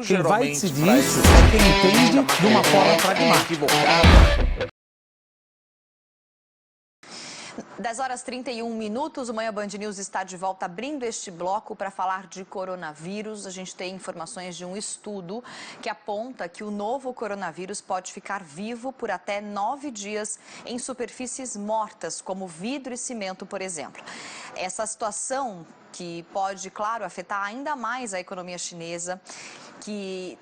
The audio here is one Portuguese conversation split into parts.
Quem vai decidir isso é quem entende de uma forma pragmática. 10h31, o Manhã Band News está de volta abrindo este bloco para falar de coronavírus. A gente tem informações de um estudo que aponta que o novo coronavírus pode ficar vivo por até 9 dias em superfícies mortas, como vidro e cimento, por exemplo. Essa situação que pode, claro, afetar ainda mais a economia chinesa,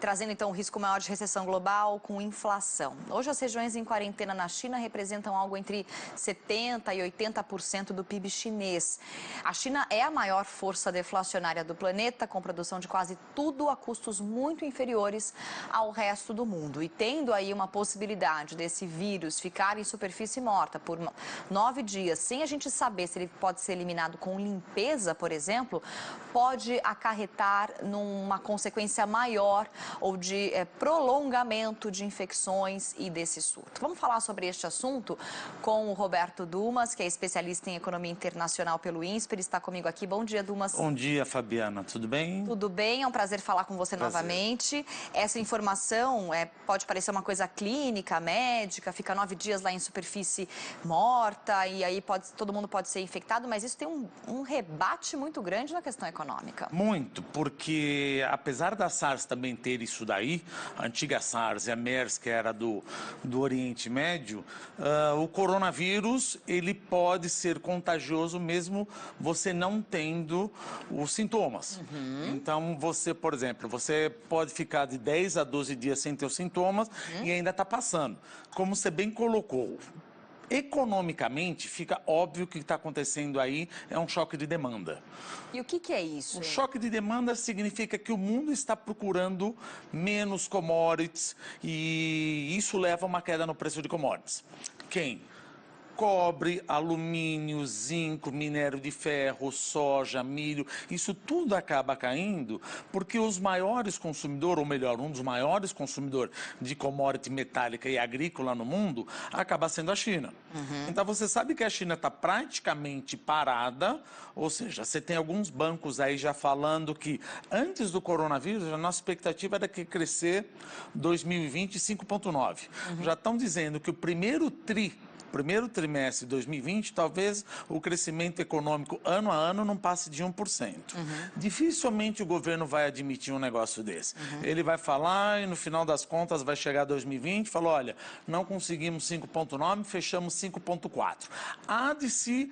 trazendo então um risco maior de recessão global com inflação. Hoje as regiões em quarentena na China representam algo entre 70% e 80% do PIB chinês. A China é a maior força deflacionária do planeta, com produção de quase tudo a custos muito inferiores ao resto do mundo. E tendo aí uma possibilidade desse vírus ficar em superfície morta por 9 dias, sem a gente saber se ele pode ser eliminado com limpeza, por exemplo, pode acarretar numa consequência maior ou de prolongamento de infecções e desse surto. Vamos falar sobre este assunto com o Roberto Dumas, que é especialista em economia internacional pelo INSPER, está comigo aqui. Bom dia, Dumas. Bom dia, Fabiana. Tudo bem? Tudo bem, é um prazer falar com você novamente. Essa informação pode parecer uma coisa clínica, médica, fica 9 dias lá em superfície morta e aí todo mundo pode ser infectado, mas isso tem um rebate muito grande na questão econômica. Muito, porque apesar da SARS também ter isso daí, a antiga SARS e a MERS, que era do Oriente Médio, o coronavírus, ele pode ser contagioso mesmo você não tendo os sintomas. Então, você, por exemplo, você pode ficar de 10 a 12 dias sem ter os sintomas e ainda está passando. Como você bem colocou, economicamente, fica óbvio que o que está acontecendo aí é um choque de demanda. E o que é isso? O choque de demanda significa que o mundo está procurando menos commodities e isso leva a uma queda no preço de commodities. Quem? Cobre, alumínio, zinco, minério de ferro, soja, milho, isso tudo acaba caindo porque os maiores consumidores, ou melhor, um dos maiores consumidores de commodity metálica e agrícola no mundo, acaba sendo a China. Então você sabe que a China está praticamente parada, ou seja, você tem alguns bancos aí já falando que antes do coronavírus a nossa expectativa era que crescer 2020 5,9. Já estão dizendo que o primeiro trimestre de 2020, talvez o crescimento econômico ano a ano não passe de 1%. Dificilmente o governo vai admitir um negócio desse. Ele vai falar e no final das contas vai chegar 2020 e falar, olha, não conseguimos 5,9, fechamos 5,4. Há de se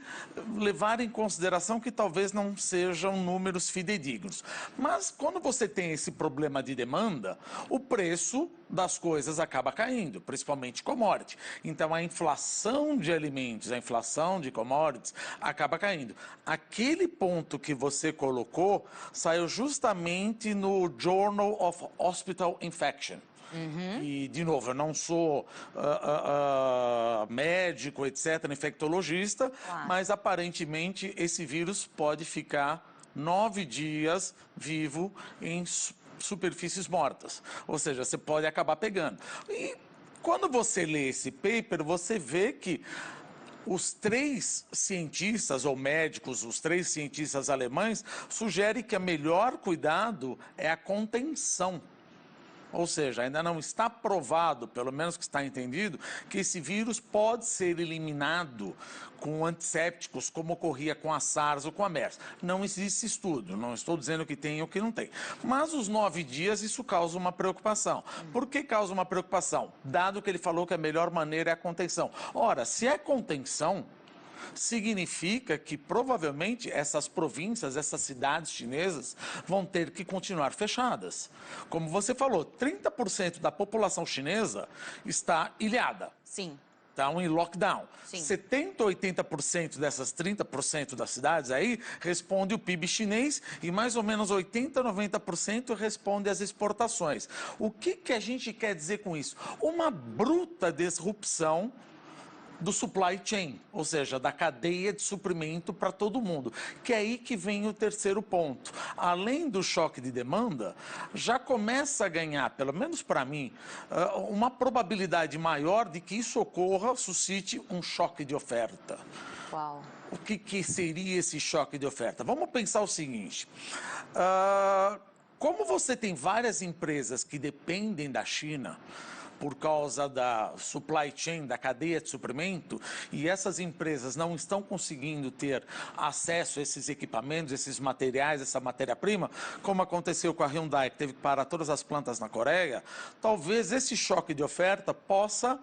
levar em consideração que talvez não sejam números fidedignos. Mas quando você tem esse problema de demanda, o preço das coisas acaba caindo, principalmente commodity. Então a inflação de alimentos, a inflação de commodities acaba caindo. Aquele ponto que você colocou saiu justamente no Journal of Hospital Infection. E, de novo, eu não sou médico, etc., infectologista, mas aparentemente esse vírus pode ficar 9 dias vivo em superfícies mortas. Ou seja, você pode acabar pegando. E quando você lê esse paper, você vê que os 3 cientistas ou médicos, os 3 cientistas alemães, sugerem que o melhor cuidado é a contenção. Ou seja, ainda não está provado, pelo menos que está entendido, que esse vírus pode ser eliminado com antissépticos, como ocorria com a SARS ou com a MERS. Não existe estudo, não estou dizendo que tem ou que não tem. Mas os 9 dias, isso causa uma preocupação. Por que causa uma preocupação? Dado que ele falou que a melhor maneira é a contenção. Ora, se é contenção, significa que provavelmente essas províncias, essas cidades chinesas vão ter que continuar fechadas. Como você falou, 30% da população chinesa está ilhada. Sim. Estão em lockdown. Sim. 70% 80% dessas 30% das cidades aí responde o PIB chinês e mais ou menos 80% 90% responde às exportações. O que a gente quer dizer com isso? Uma bruta disrupção do supply chain, ou seja, da cadeia de suprimento para todo mundo. Que é aí que vem o terceiro ponto. Além do choque de demanda, já começa a ganhar, pelo menos para mim, uma probabilidade maior de que isso ocorra, suscite um choque de oferta. Uau. O que seria esse choque de oferta? Vamos pensar o seguinte. Como você tem várias empresas que dependem da China, por causa da supply chain, da cadeia de suprimento, e essas empresas não estão conseguindo ter acesso a esses equipamentos, esses materiais, essa matéria-prima, como aconteceu com a Hyundai, que teve que parar todas as plantas na Coreia, talvez esse choque de oferta possa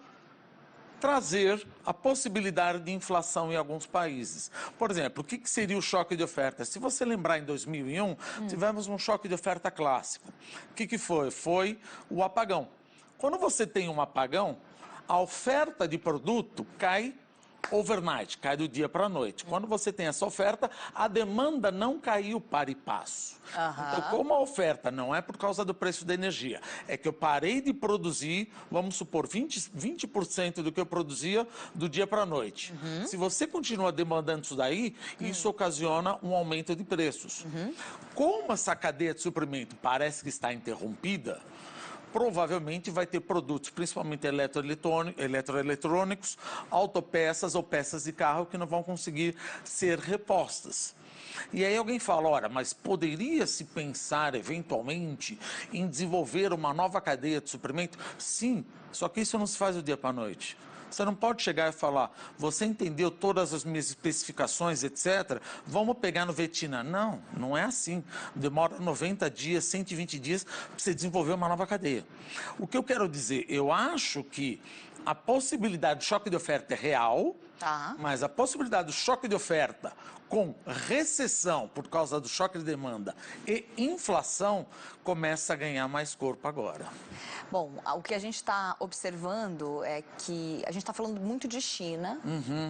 trazer a possibilidade de inflação em alguns países. Por exemplo, o que seria o choque de oferta? Se você lembrar, em 2001, tivemos um choque de oferta clássico. O que foi? Foi o apagão. Quando você tem um apagão, a oferta de produto cai overnight, cai do dia para a noite. Quando você tem essa oferta, a demanda não caiu para e passo. Então, como a oferta não é por causa do preço da energia, é que eu parei de produzir, vamos supor, 20% do que eu produzia do dia para a noite. Se você continua demandando isso daí, isso ocasiona um aumento de preços. Como essa cadeia de suprimento parece que está interrompida, provavelmente vai ter produtos, principalmente eletroeletrônicos, autopeças ou peças de carro que não vão conseguir ser repostas. E aí alguém fala, ora, mas poderia-se pensar eventualmente em desenvolver uma nova cadeia de suprimento? Sim, só que isso não se faz do dia para a noite. Você não pode chegar e falar, você entendeu todas as minhas especificações, etc. Vamos pegar no Vietnã. Não, não é assim. Demora 90 dias, 120 dias para você desenvolver uma nova cadeia. O que eu quero dizer, eu acho que a possibilidade de choque de oferta é real, mas a possibilidade do choque de oferta com recessão por causa do choque de demanda e inflação começa a ganhar mais corpo agora. Bom, o que a gente está observando é que a gente está falando muito de China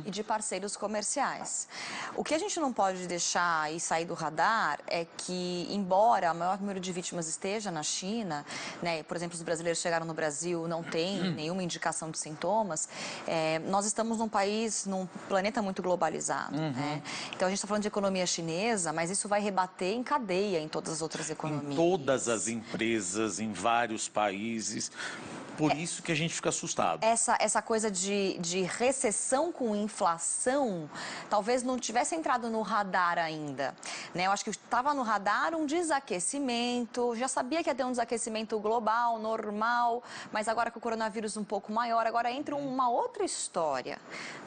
e de parceiros comerciais. O que a gente não pode deixar e sair do radar é que, embora o maior número de vítimas esteja na China, né, por exemplo, os brasileiros chegaram no Brasil, não tem nenhuma indicação de sintomas, nós estamos num país, num planeta muito globalizado. Né? Então a gente está falando de economia chinesa, mas isso vai rebater em cadeia em todas as outras economias. Em todas as empresas, em vários países. Por isso que a gente fica assustado. Essa coisa de recessão com inflação, talvez não tivesse entrado no radar ainda. Né? Eu acho que estava no radar um desaquecimento, já sabia que ia ter um desaquecimento global, normal, mas agora com o coronavírus um pouco maior, agora entra uma outra história.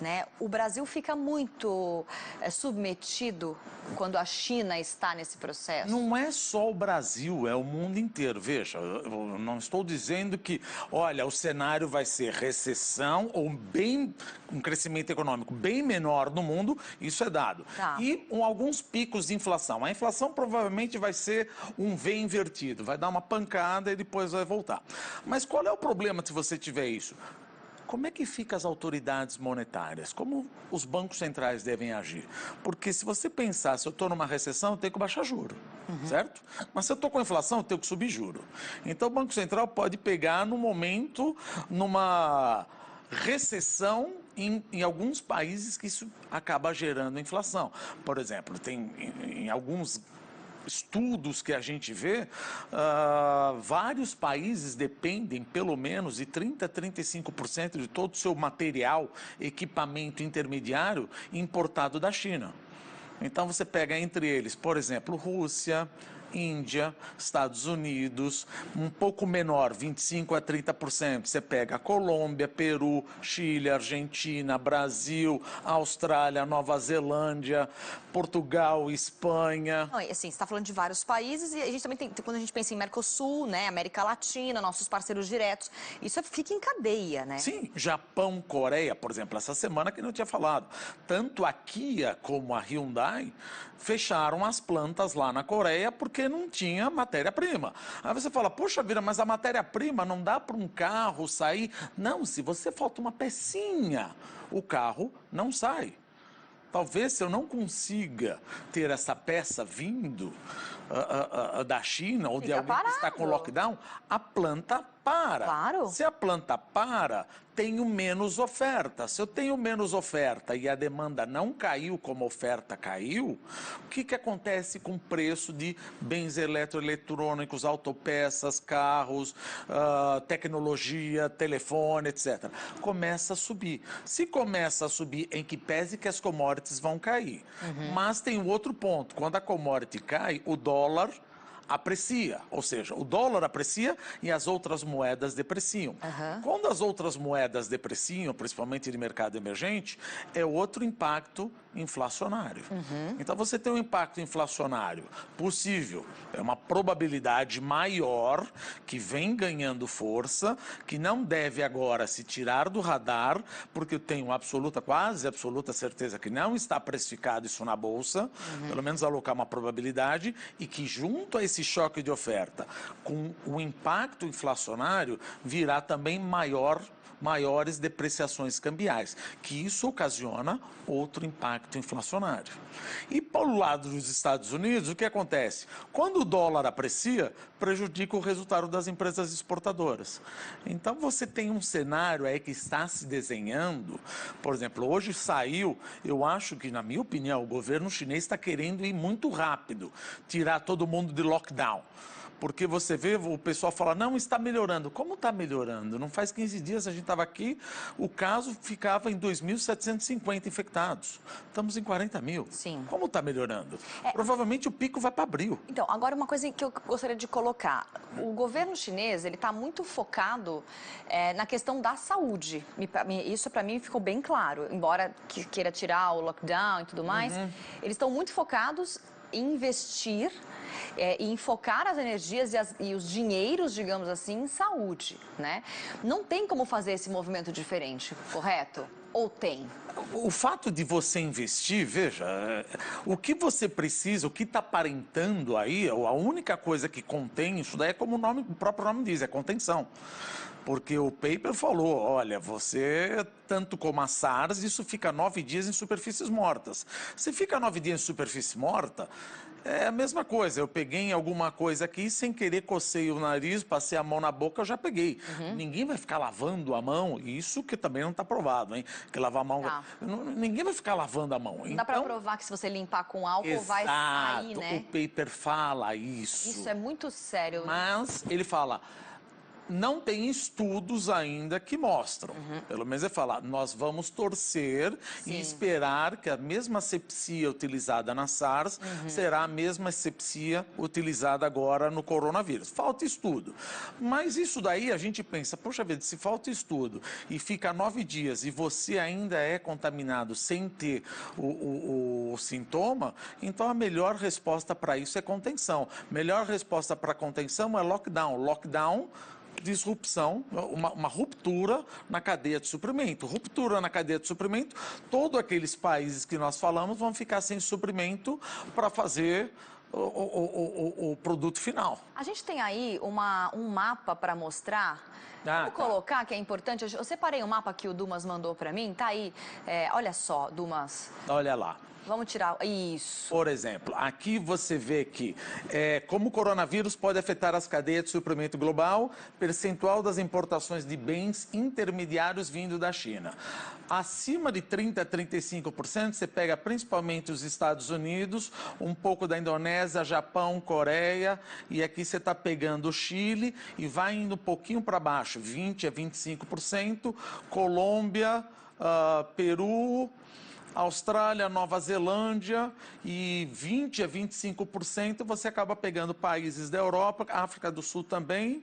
Né? O Brasil fica muito submetido quando a China está nesse processo. Não é só o Brasil, é o mundo inteiro. Veja, eu não estou dizendo que, olha, o cenário vai ser recessão ou um crescimento econômico bem menor no mundo, isso é dado. E alguns picos de inflação. A inflação provavelmente vai ser um V invertido, vai dar uma pancada e depois vai voltar. Mas qual é o problema se você tiver isso? Como é que ficam as autoridades monetárias? Como os bancos centrais devem agir? Porque se você pensar, se eu estou numa recessão, eu tenho que baixar juro, certo? Mas se eu estou com inflação, eu tenho que subir juro. Então o Banco Central pode pegar no momento, numa recessão em alguns países que isso acaba gerando inflação. Por exemplo, tem em alguns estudos que a gente vê, vários países dependem pelo menos de 30% a 35% de todo o seu material, equipamento intermediário importado da China. Então você pega entre eles, por exemplo, Rússia, Índia, Estados Unidos, um pouco menor, 25% a 30%. Você pega a Colômbia, Peru, Chile, Argentina, Brasil, Austrália, Nova Zelândia, Portugal, Espanha. Não, assim, você está falando de vários países e a gente também tem, quando a gente pensa em Mercosul, né, América Latina, nossos parceiros diretos, isso fica em cadeia, né? Sim, Japão, Coreia, por exemplo, essa semana que eu não tinha falado. Tanto a Kia como a Hyundai fecharam as plantas lá na Coreia porque não tinha matéria-prima. Aí você fala, poxa vida, mas a matéria-prima não dá para um carro sair? Não, se você falta uma pecinha, o carro não sai. Talvez se eu não consiga ter essa peça vindo da China ou de alguém que está com lockdown, a planta para. Claro. Se a planta para, tenho menos oferta. Se eu tenho menos oferta e a demanda não caiu como a oferta caiu, o que acontece com o preço de bens eletroeletrônicos, autopeças, carros, tecnologia, telefone, etc. Começa a subir. Se começa a subir, em que pese que as commodities vão cair. Mas tem um outro ponto. Quando a commodity cai, o dólar aprecia, ou seja, o dólar aprecia e as outras moedas depreciam. Quando as outras moedas depreciam, principalmente de mercado emergente, é outro impacto inflacionário. Então você tem um impacto inflacionário possível, é uma probabilidade maior que vem ganhando força, que não deve agora se tirar do radar, porque eu tenho quase absoluta certeza que não está precificado isso na bolsa, pelo menos alocar uma probabilidade, e que junto a esse choque de oferta, com o impacto inflacionário, virá também maiores depreciações cambiais, que isso ocasiona outro impacto inflacionário. E pelo lado dos Estados Unidos, o que acontece? Quando o dólar aprecia, prejudica o resultado das empresas exportadoras. Então você tem um cenário aí que está se desenhando, por exemplo, hoje saiu, eu acho que, na minha opinião, o governo chinês está querendo ir muito rápido, tirar todo mundo de lockdown. Porque você vê, o pessoal fala, não, está melhorando. Como está melhorando? Não faz 15 dias a gente estava aqui, o caso ficava em 2.750 infectados. Estamos em 40 mil. Sim. Como está melhorando? Provavelmente o pico vai para abril. Então, agora uma coisa que eu gostaria de colocar. O governo chinês, ele está muito focado na questão da saúde. Isso, para mim, ficou bem claro. Embora queira tirar o lockdown e tudo mais, eles estão muito focados em investir e enfocar as energias e os dinheiros, digamos assim, em saúde, né? Não tem como fazer esse movimento diferente, correto? Ou tem? O fato de você investir, veja, o que você precisa, o que está aparentando aí, a única coisa que contém isso daí é como o próprio nome diz, é contenção. Porque o paper falou, olha, você, tanto como a SARS, isso fica 9 dias em superfícies mortas. Se fica 9 dias em superfície morta, é a mesma coisa. Eu peguei alguma coisa aqui, sem querer cocei o nariz, passei a mão na boca, eu já peguei. Ninguém vai ficar lavando a mão, isso que também não está provado, hein? Que lavar a mão... Ninguém vai ficar lavando a mão. Não dá para provar que se você limpar com álcool vai sair, né? O paper fala isso. Isso é muito sério. Mas ele fala... Não tem estudos ainda que mostram. Pelo menos ele fala, nós vamos torcer e esperar que a mesma asepsia utilizada na SARS será a mesma asepsia utilizada agora no coronavírus. Falta estudo. Mas isso daí a gente pensa, poxa vida, se falta estudo e fica 9 dias e você ainda é contaminado sem ter o sintoma, então a melhor resposta para isso é contenção. Melhor resposta para contenção é lockdown. Lockdown, disrupção, uma ruptura na cadeia de suprimento. Ruptura na cadeia de suprimento, todos aqueles países que nós falamos vão ficar sem suprimento para fazer o produto final. A gente tem aí um mapa para mostrar. Vou colocar, que é importante. Eu separei um mapa que o Dumas mandou para mim. Tá aí. Olha só, Dumas. Olha lá. Vamos tirar isso. Por exemplo, aqui você vê que como o coronavírus pode afetar as cadeias de suprimento global, percentual das importações de bens intermediários vindo da China. Acima de 30% a 35%, você pega principalmente os Estados Unidos, um pouco da Indonésia, Japão, Coreia, e aqui você está pegando o Chile e vai indo um pouquinho para baixo, 20% a 25%, Colômbia, Peru, Austrália, Nova Zelândia, e 20% a 25% você acaba pegando países da Europa, África do Sul também,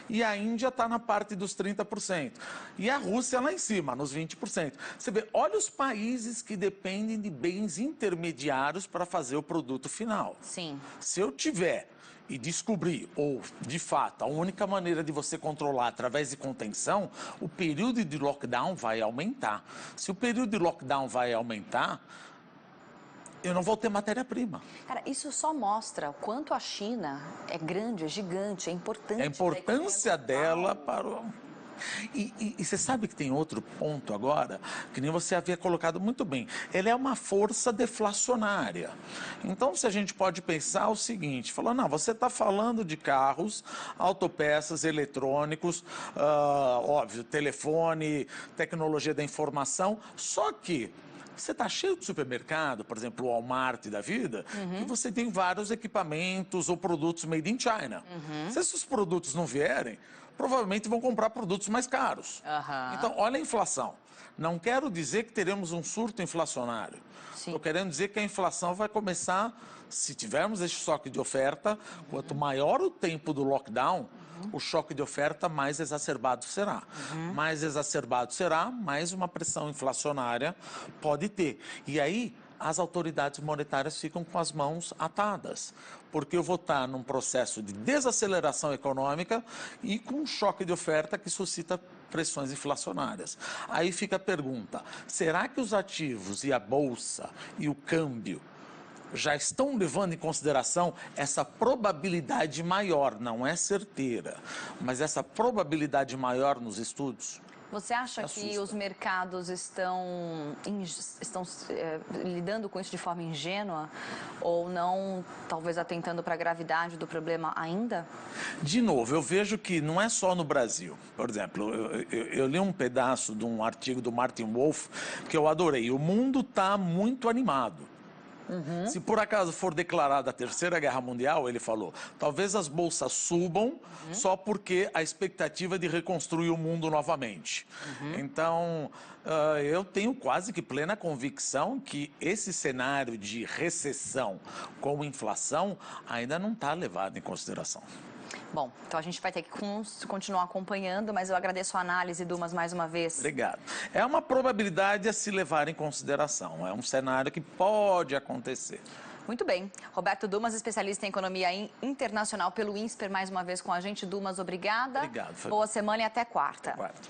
e a Índia está na parte dos 30%. E a Rússia lá em cima, nos 20%. Você vê, olha os países que dependem de bens intermediários para fazer o produto final. Sim. Se eu tiver e descobrir, ou de fato, a única maneira de você controlar através de contenção, o período de lockdown vai aumentar. Se o período de lockdown vai aumentar, eu não vou ter matéria-prima. Cara, isso só mostra o quanto a China é grande, é gigante, é importante. A importância dela para o... E você sabe que tem outro ponto agora, que nem você havia colocado muito bem. Ela é uma força deflacionária. Então, se a gente pode pensar o seguinte, falando, não, você está falando de carros, autopeças, eletrônicos, óbvio, telefone, tecnologia da informação, só que Você está cheio de supermercado, por exemplo, o Walmart da vida, e você tem vários equipamentos ou produtos made in China. Se esses produtos não vierem, provavelmente vão comprar produtos mais caros. Então, olha a inflação. Não quero dizer que teremos um surto inflacionário. Estou querendo dizer que a inflação vai começar, se tivermos esse choque de oferta, quanto maior o tempo do lockdown, o choque de oferta mais exacerbado será. Mais exacerbado será, mais uma pressão inflacionária pode ter. E aí, as autoridades monetárias ficam com as mãos atadas, porque eu vou estar num processo de desaceleração econômica e com um choque de oferta que suscita pressões inflacionárias. Aí fica a pergunta, será que os ativos e a bolsa e o câmbio já estão levando em consideração essa probabilidade maior, não é certeira, mas essa probabilidade maior nos estudos? Você acha que os mercados estão lidando com isso de forma ingênua ou não, talvez atentando para a gravidade do problema ainda? De novo, eu vejo que não é só no Brasil. Por exemplo, eu li um pedaço de um artigo do Martin Wolf que eu adorei. O mundo está muito animado. Se por acaso for declarada a Terceira Guerra Mundial, ele falou, talvez as bolsas subam só porque a expectativa é de reconstruir o mundo novamente. Então, eu tenho quase que plena convicção que esse cenário de recessão com inflação ainda não está levado em consideração. Bom, então a gente vai ter que continuar acompanhando, mas eu agradeço a análise, Dumas, mais uma vez. Obrigado. É uma probabilidade a se levar em consideração. É um cenário que pode acontecer. Muito bem. Roberto Dumas, especialista em economia internacional pelo INSPER, mais uma vez com a gente. Dumas, obrigada. Obrigado. Boa semana e até quarta. Até quarta.